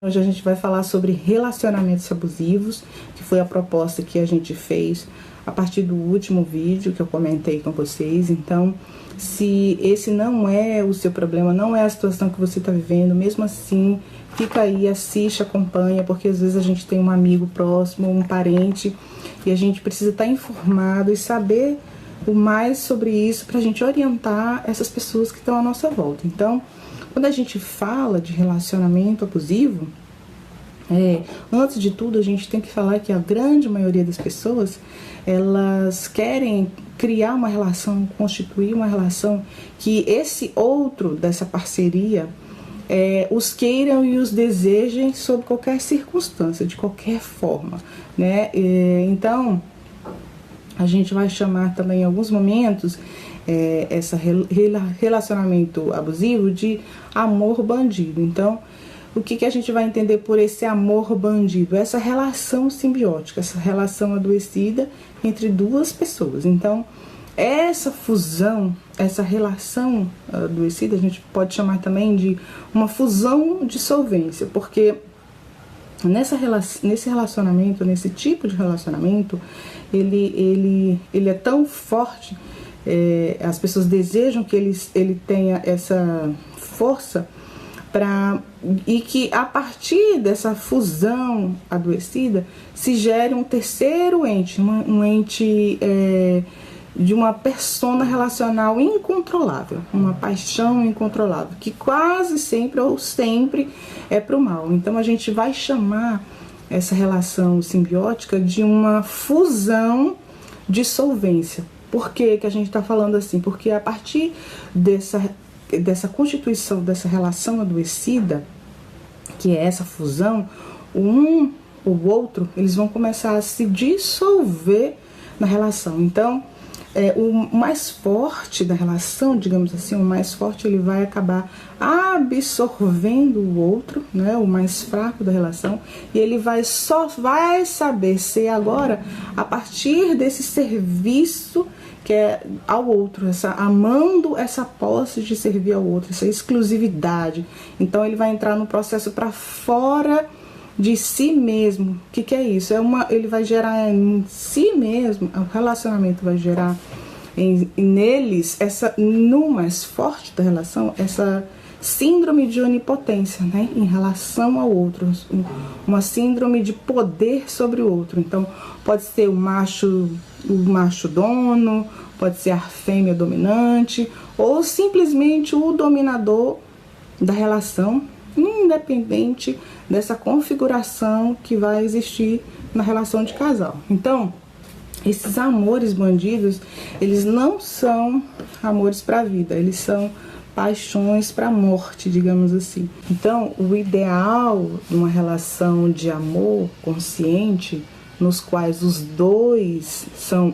Hoje a gente vai falar sobre relacionamentos abusivos, que foi a proposta que a gente fez a partir do último vídeo que eu comentei com vocês. Então, se esse não é o seu problema, não é a situação que você está vivendo, mesmo assim, fica aí, assiste, acompanha, porque às vezes a gente tem um amigo próximo, um parente, e a gente precisa estar informado e saber o mais sobre isso para a gente orientar essas pessoas que estão à nossa volta. Então, quando a gente fala de relacionamento abusivo, antes de tudo a gente tem que falar que a grande maioria das pessoas, elas querem criar uma relação, constituir uma relação que esse outro dessa parceria os queiram e os desejem sob qualquer circunstância, de qualquer forma, né? Então, a gente vai chamar também em alguns momentos esse relacionamento abusivo de amor bandido. Então, o que a gente vai entender por esse amor bandido? Essa relação simbiótica, essa relação adoecida entre duas pessoas. Então, essa fusão, essa relação adoecida, a gente pode chamar também de uma fusão de solvência, porque nesse relacionamento, nesse tipo de relacionamento, ele é tão forte, as pessoas desejam que ele tenha essa força e que a partir dessa fusão adoecida se gere um terceiro ente, um ente de uma persona relacional incontrolável, uma paixão incontrolável, que quase sempre ou sempre é para o mal. Então a gente vai chamar essa relação simbiótica de uma fusão de solvência. Por que a gente está falando assim? Porque a partir dessa constituição, dessa relação adoecida, que é essa fusão, o outro, eles vão começar a se dissolver na relação. Então, o mais forte da relação, digamos assim, o mais forte, ele vai acabar absorvendo o outro, né, o mais fraco da relação, e ele só vai saber ser agora a partir desse serviço que é ao outro, amando essa posse de servir ao outro, essa exclusividade. Então ele vai entrar no processo para fora de si mesmo. O que é isso? Ele vai gerar em si mesmo, o relacionamento vai gerar neles, no mais forte da relação, essa síndrome de onipotência, né, em relação ao outro, uma síndrome de poder sobre o outro. Então pode ser o macho dono, pode ser a fêmea dominante, ou simplesmente o dominador da relação, independente dessa configuração que vai existir na relação de casal. Então, esses amores bandidos, eles não são amores para a vida, eles são paixões para a morte, digamos assim. Então, o ideal de uma relação de amor consciente, nos quais os dois são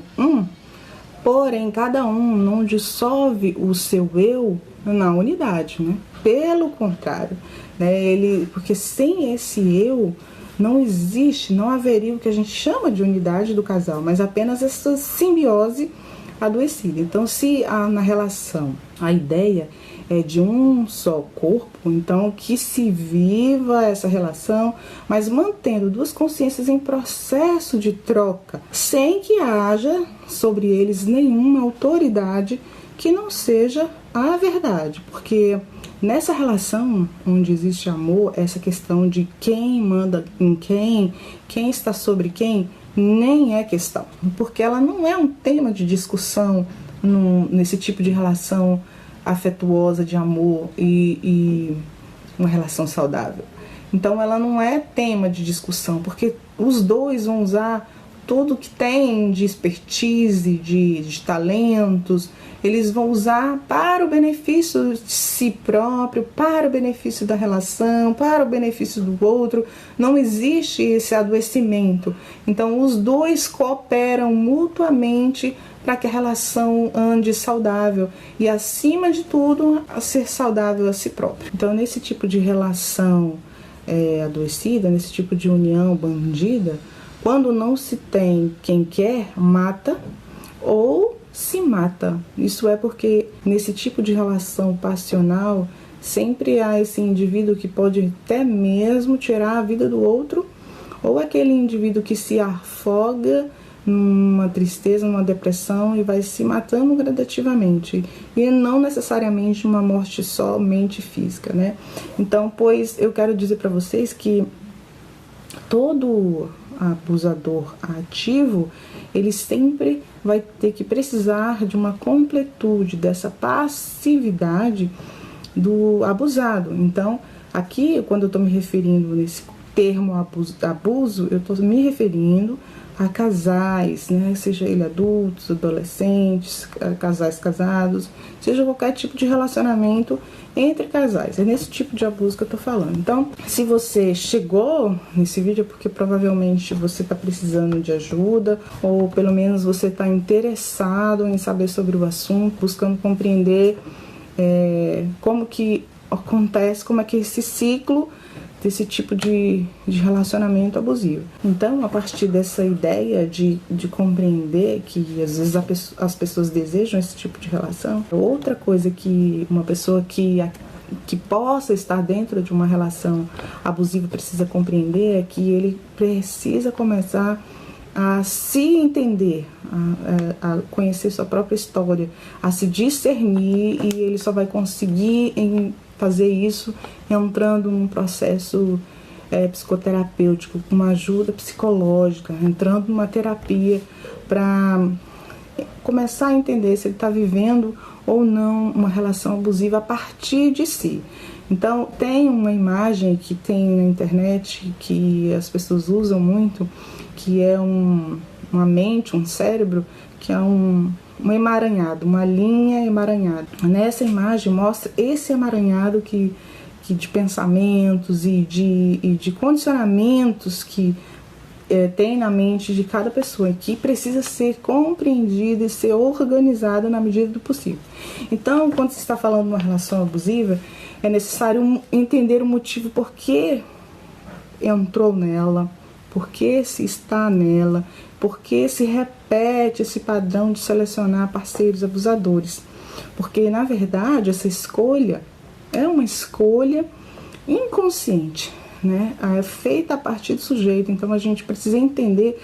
porém cada um não dissolve o seu eu na unidade, né? Pelo contrário, né? Porque sem esse eu não existe, não haveria o que a gente chama de unidade do casal, mas apenas essa simbiose adoecida. Então, se na relação a ideia é de um só corpo, então que se viva essa relação, mas mantendo duas consciências em processo de troca, sem que haja sobre eles nenhuma autoridade que não seja a verdade, porque nessa relação onde existe amor, essa questão de quem manda em quem está sobre quem, nem é questão, porque ela não é um tema de discussão nesse tipo de relação afetuosa, de amor e uma relação saudável. Então ela não é tema de discussão, porque os dois vão usar tudo que tem de expertise, de talentos, eles vão usar para o benefício de si próprio, para o benefício da relação, para o benefício do outro. Não existe esse adoecimento. Então os dois cooperam mutuamente para que a relação ande saudável e, acima de tudo, a ser saudável a si próprio. Então, nesse tipo de relação adoecida, nesse tipo de união bandida, quando não se tem quem quer, mata ou se mata. Isso é porque nesse tipo de relação passional sempre há esse indivíduo que pode até mesmo tirar a vida do outro, ou aquele indivíduo que se afoga numa tristeza, numa depressão e vai se matando gradativamente, e não necessariamente uma morte somente física, né? Então, pois eu quero dizer para vocês que todo abusador ativo, ele sempre vai ter que precisar de uma completude dessa passividade do abusado. Então, aqui, quando eu estou me referindo nesse termo abuso, eu estou me referindo a casais, né? Seja ele adultos, adolescentes, casais casados, seja qualquer tipo de relacionamento entre casais. É nesse tipo de abuso que eu tô falando. Então, se você chegou nesse vídeo é porque provavelmente você tá precisando de ajuda, ou pelo menos você tá interessado em saber sobre o assunto, buscando compreender como que acontece, como é que esse ciclo desse tipo de relacionamento abusivo. Então, a partir dessa ideia de compreender que às vezes as pessoas desejam esse tipo de relação, outra coisa que uma pessoa que possa estar dentro de uma relação abusiva precisa compreender é que ele precisa começar a se entender, a conhecer sua própria história, a se discernir, e ele só vai conseguir fazer isso entrando num processo psicoterapêutico, com uma ajuda psicológica, entrando numa terapia para começar a entender se ele está vivendo ou não uma relação abusiva a partir de si. Então, tem uma imagem que tem na internet que as pessoas usam muito, que é uma mente, um cérebro, que é um emaranhado, uma linha emaranhada. Nessa imagem mostra esse emaranhado que de pensamentos e de condicionamentos que tem na mente de cada pessoa, e que precisa ser compreendida e ser organizada na medida do possível. Então, quando se está falando de uma relação abusiva, é necessário entender o motivo por que entrou nela, por que se está nela, por que se repete esse padrão de selecionar parceiros abusadores. Porque, na verdade, essa escolha é uma escolha inconsciente, né? É feita a partir do sujeito. Então, a gente precisa entender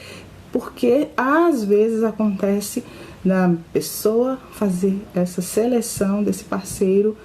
por que, às vezes, acontece da pessoa fazer essa seleção desse parceiro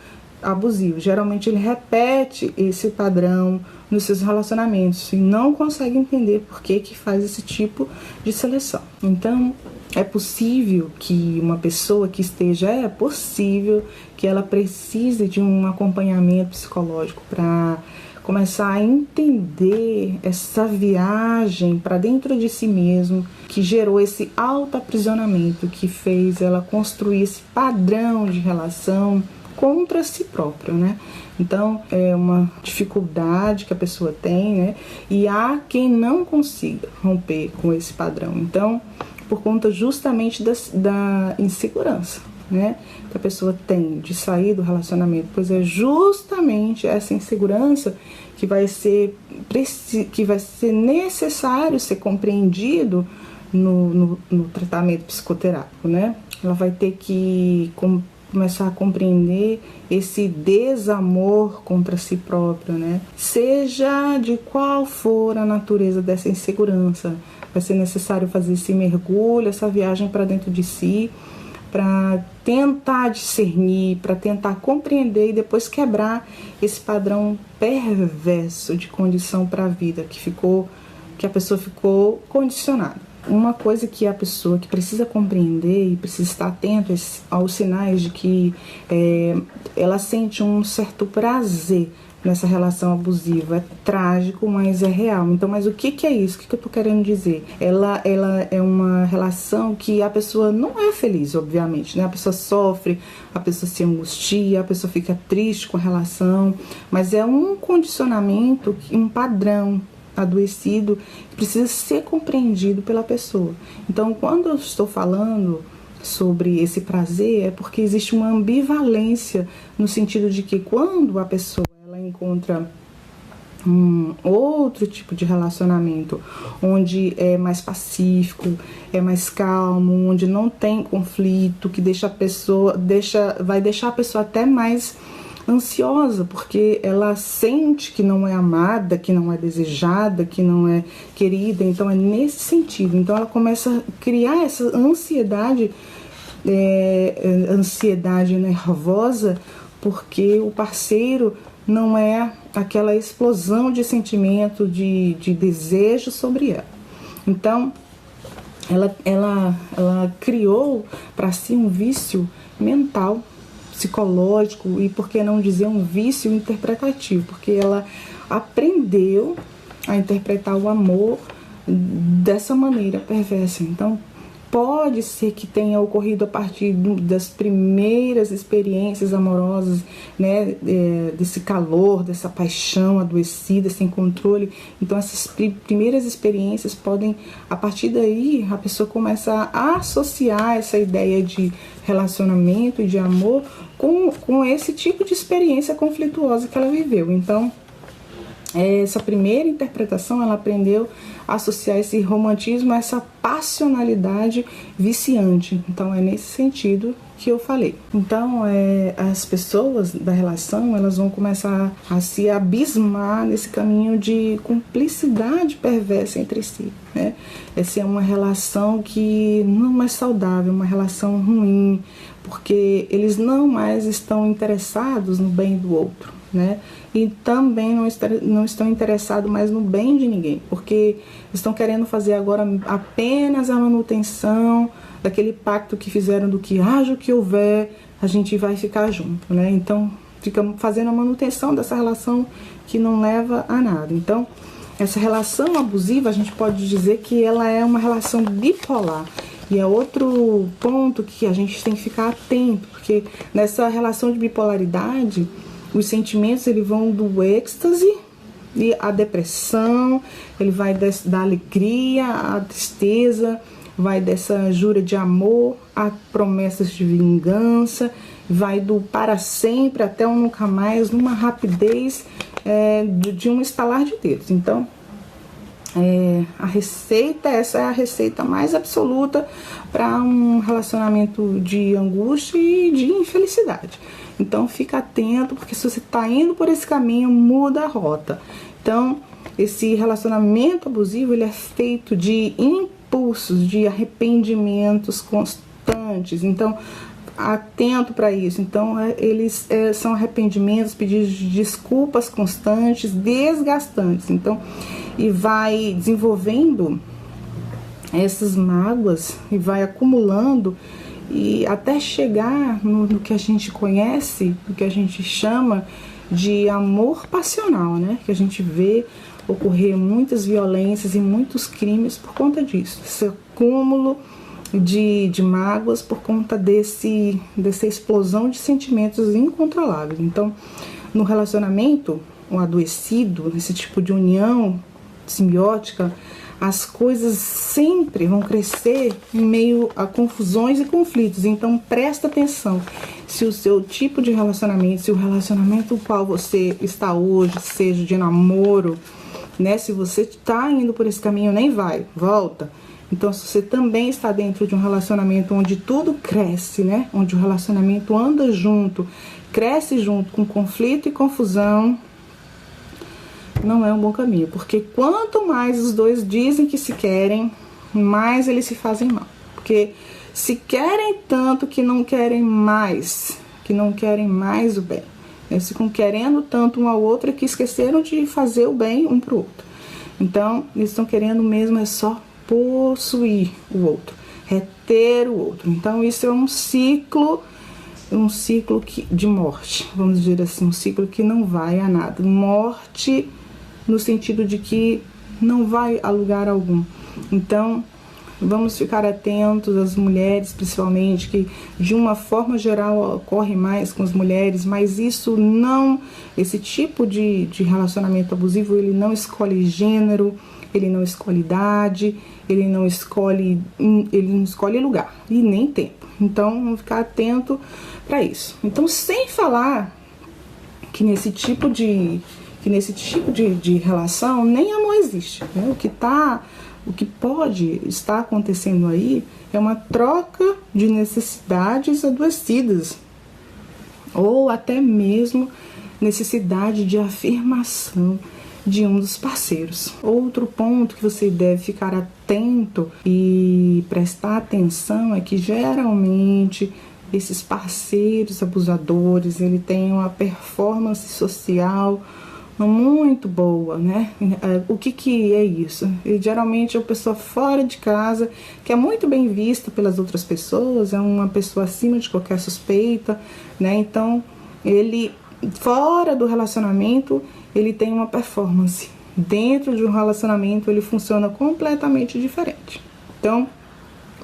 abusivo. Geralmente, ele repete esse padrão nos seus relacionamentos e não consegue entender por que faz esse tipo de seleção. Então, é possível que uma pessoa que é possível que ela precise de um acompanhamento psicológico para começar a entender essa viagem para dentro de si mesmo, que gerou esse autoaprisionamento, que fez ela construir esse padrão de relação contra si próprio, né? Então, é uma dificuldade que a pessoa tem, né? E há quem não consiga romper com esse padrão. Então, por conta justamente da insegurança, né? Que a pessoa tem de sair do relacionamento, pois é justamente essa insegurança que vai ser necessário ser compreendido no tratamento psicoterápico, né? Ela vai ter que começar a compreender esse desamor contra si próprio, né? Seja de qual for a natureza dessa insegurança, vai ser necessário fazer esse mergulho, essa viagem para dentro de si, para tentar discernir, para tentar compreender e depois quebrar esse padrão perverso de condição para a vida que a pessoa ficou condicionada. Uma coisa que a pessoa que precisa compreender e precisa estar atento aos sinais de que ela sente um certo prazer nessa relação abusiva. É trágico, mas é real. Então, mas o que é isso? O que eu tô querendo dizer? Ela é uma relação que a pessoa não é feliz, obviamente, né? A pessoa sofre, a pessoa se angustia, a pessoa fica triste com a relação, mas é um condicionamento, um padrão adoecido que precisa ser compreendido pela pessoa. Então, quando eu estou falando sobre esse prazer, é porque existe uma ambivalência no sentido de que quando a pessoa ela encontra um outro tipo de relacionamento onde é mais pacífico, é mais calmo, onde não tem conflito, que deixa a pessoa vai deixar a pessoa até mais ansiosa, porque ela sente que não é amada, que não é desejada, que não é querida. Então é nesse sentido. Então ela começa a criar essa ansiedade, ansiedade nervosa, porque o parceiro não é aquela explosão de sentimento, de desejo sobre ela. Então ela criou para si um vício mental, psicológico, e por que não dizer um vício interpretativo, porque ela aprendeu a interpretar o amor dessa maneira perversa. Então pode ser que tenha ocorrido a partir das primeiras experiências amorosas, né, desse calor, dessa paixão adoecida, sem controle. Então essas primeiras experiências podem, a partir daí, a pessoa começa a associar essa ideia de relacionamento e de amor com esse tipo de experiência conflituosa que ela viveu. Então essa primeira interpretação, ela aprendeu a associar esse romantismo a essa passionalidade viciante. Então é nesse sentido que eu falei. Então as pessoas da relação, elas vão começar a se abismar nesse caminho de cumplicidade perversa entre si, né? Essa é uma relação que não é saudável, uma relação ruim, porque eles não mais estão interessados no bem do outro, né? E também não estão interessados mais no bem de ninguém, porque estão querendo fazer agora apenas a manutenção daquele pacto que fizeram do que haja o que houver, a gente vai ficar junto, né? Então fica fazendo a manutenção dessa relação que não leva a nada. Então essa relação abusiva, a gente pode dizer que ela é uma relação bipolar. E é outro ponto que a gente tem que ficar atento, porque nessa relação de bipolaridade, os sentimentos eles vão do êxtase e a depressão, ele vai da alegria à tristeza, vai dessa jura de amor a promessas de vingança, vai do para sempre até o nunca mais, numa rapidez de um estalar de dedos. Então a receita, essa é a receita mais absoluta para um relacionamento de angústia e de infelicidade. Então fica atento, porque se você está indo por esse caminho, muda a rota. Então esse relacionamento abusivo, ele é feito de impulsos, de arrependimentos constantes. Então atento para isso. Então eles são arrependimentos, pedidos de desculpas constantes, desgastantes. Então e vai desenvolvendo essas mágoas e vai acumulando, e até chegar no que a gente conhece, no que a gente chama de amor passional, né? Que a gente vê ocorrer muitas violências e muitos crimes por conta disso, esse acúmulo de mágoas por conta dessa explosão de sentimentos incontroláveis. Então, no relacionamento, um adoecido, nesse tipo de união simbiótica, as coisas sempre vão crescer em meio a confusões e conflitos. Então presta atenção, se o seu tipo de relacionamento, se o relacionamento no qual você está hoje, seja de namoro, né, se você está indo por esse caminho, nem vai, volta. Então se você também está dentro de um relacionamento onde tudo cresce, né, onde o relacionamento anda junto, cresce junto com conflito e confusão, não é um bom caminho, porque quanto mais os dois dizem que se querem, mais eles se fazem mal, porque se querem tanto que não querem mais o bem, eles ficam querendo tanto um ao outro que esqueceram de fazer o bem um pro outro. Então eles estão querendo mesmo só possuir o outro, ter o outro. Então isso é um ciclo de morte, vamos dizer assim, um ciclo que não vai a nada, morte no sentido de que não vai a lugar algum. Então vamos ficar atentos, às mulheres principalmente, que de uma forma geral ocorre mais com as mulheres, mas isso não, esse tipo de relacionamento abusivo, ele não escolhe gênero, ele não escolhe idade, ele não escolhe lugar e nem tempo. Então vamos ficar atento para isso. Então, sem falar que nesse tipo de relação nem amor existe, né? O que pode estar acontecendo aí é uma troca de necessidades adoecidas. ou até mesmo necessidade de afirmação de um dos parceiros. Outro ponto que você deve ficar atento e prestar atenção é que geralmente esses parceiros abusadores, ele tem uma performance social muito boa, né? O que é isso? E geralmente é uma pessoa fora de casa, que é muito bem vista pelas outras pessoas, é uma pessoa acima de qualquer suspeita, né? Então, ele, fora do relacionamento, ele tem uma performance. Dentro de um relacionamento, ele funciona completamente diferente. Então,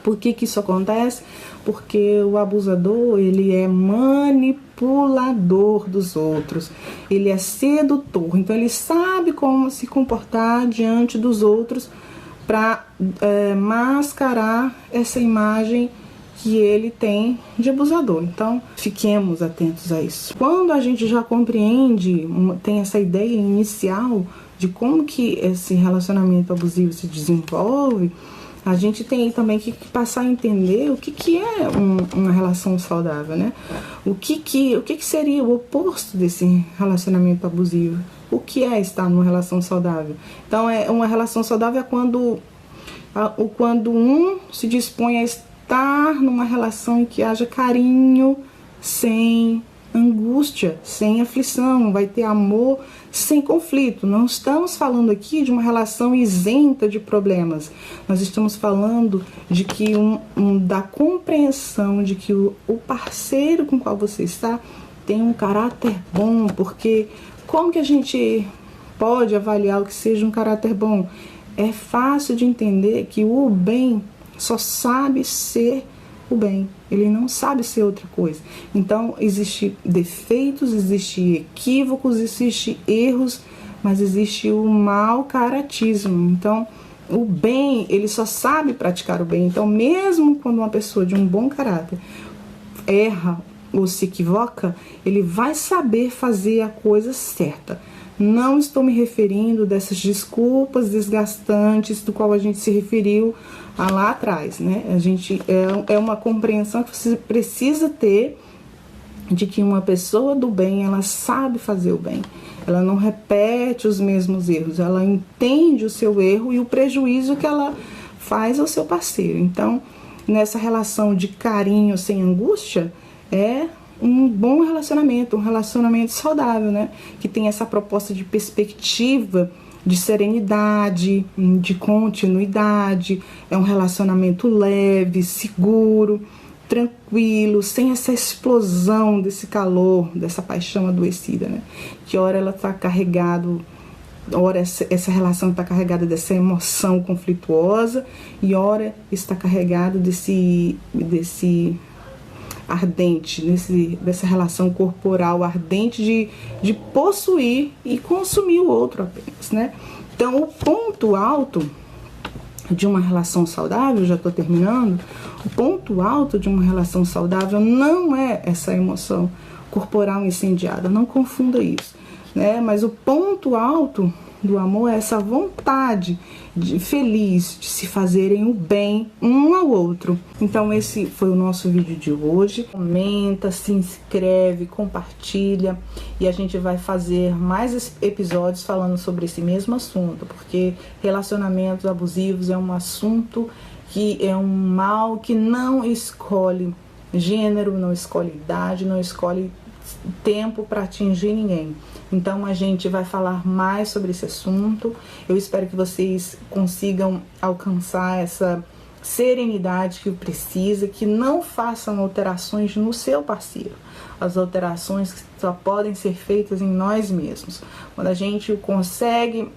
por que isso acontece? Porque o abusador, ele é manipulador dos outros, ele é sedutor, então ele sabe como se comportar diante dos outros para mascarar essa imagem que ele tem de abusador. Então, fiquemos atentos a isso. Quando a gente já compreende, tem essa ideia inicial de como que esse relacionamento abusivo se desenvolve, a gente tem também que passar a entender o que é uma relação saudável, né? O que seria o oposto desse relacionamento abusivo? O que é estar numa relação saudável? Então, uma relação saudável é quando um se dispõe a estar numa relação em que haja carinho, sem angústia, sem aflição, vai ter amor sem conflito. Não estamos falando aqui de uma relação isenta de problemas. Nós estamos falando de que da compreensão de que o parceiro com o qual você está tem um caráter bom, porque como que a gente pode avaliar o que seja um caráter bom? É fácil de entender que o bem só sabe ser o bem, ele não sabe ser outra coisa. Então, existem defeitos, existem equívocos, existem erros, mas existe o mau caratismo. Então, o bem, ele só sabe praticar o bem. Então, mesmo quando uma pessoa de um bom caráter erra ou se equivoca, ele vai saber fazer a coisa certa. Não estou me referindo dessas desculpas desgastantes do qual a gente se referiu lá atrás, né? A gente é uma compreensão que você precisa ter de que uma pessoa do bem, ela sabe fazer o bem. Ela não repete os mesmos erros, ela entende o seu erro e o prejuízo que ela faz ao seu parceiro. Então, nessa relação de carinho sem angústia, é um bom relacionamento, um relacionamento saudável, né? Que tem essa proposta de perspectiva, de serenidade, de continuidade. É um relacionamento leve, seguro, tranquilo, sem essa explosão desse calor, dessa paixão adoecida, né? Que hora ela está carregado, ora essa relação está carregada dessa emoção conflituosa e ora está carregado desse ardente, dessa relação corporal ardente de possuir e consumir o outro apenas, né? Então, o ponto alto de uma relação saudável, já estou terminando, o ponto alto de uma relação saudável não é essa emoção corporal incendiada, não confunda isso, né? Mas o ponto alto do amor é essa vontade feliz de se fazerem o bem um ao outro. Então esse foi o nosso vídeo de hoje. Comenta, se inscreve, compartilha e a gente vai fazer mais episódios falando sobre esse mesmo assunto, porque relacionamentos abusivos é um assunto que é um mal que não escolhe gênero, não escolhe idade, não escolhe tempo para atingir ninguém. Então a gente vai falar mais sobre esse assunto. Eu espero que vocês consigam alcançar essa serenidade que precisa, que não façam alterações no seu parceiro. As alterações só podem ser feitas em nós mesmos. Quando a gente consegue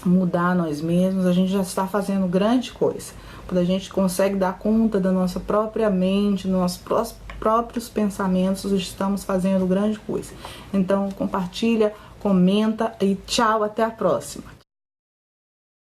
mudar nós mesmos, a gente já está fazendo grande coisa. Quando a gente consegue dar conta da nossa própria mente, dos nossos próprios pensamentos, estamos fazendo grande coisa. Então compartilha, comenta e tchau, até a próxima.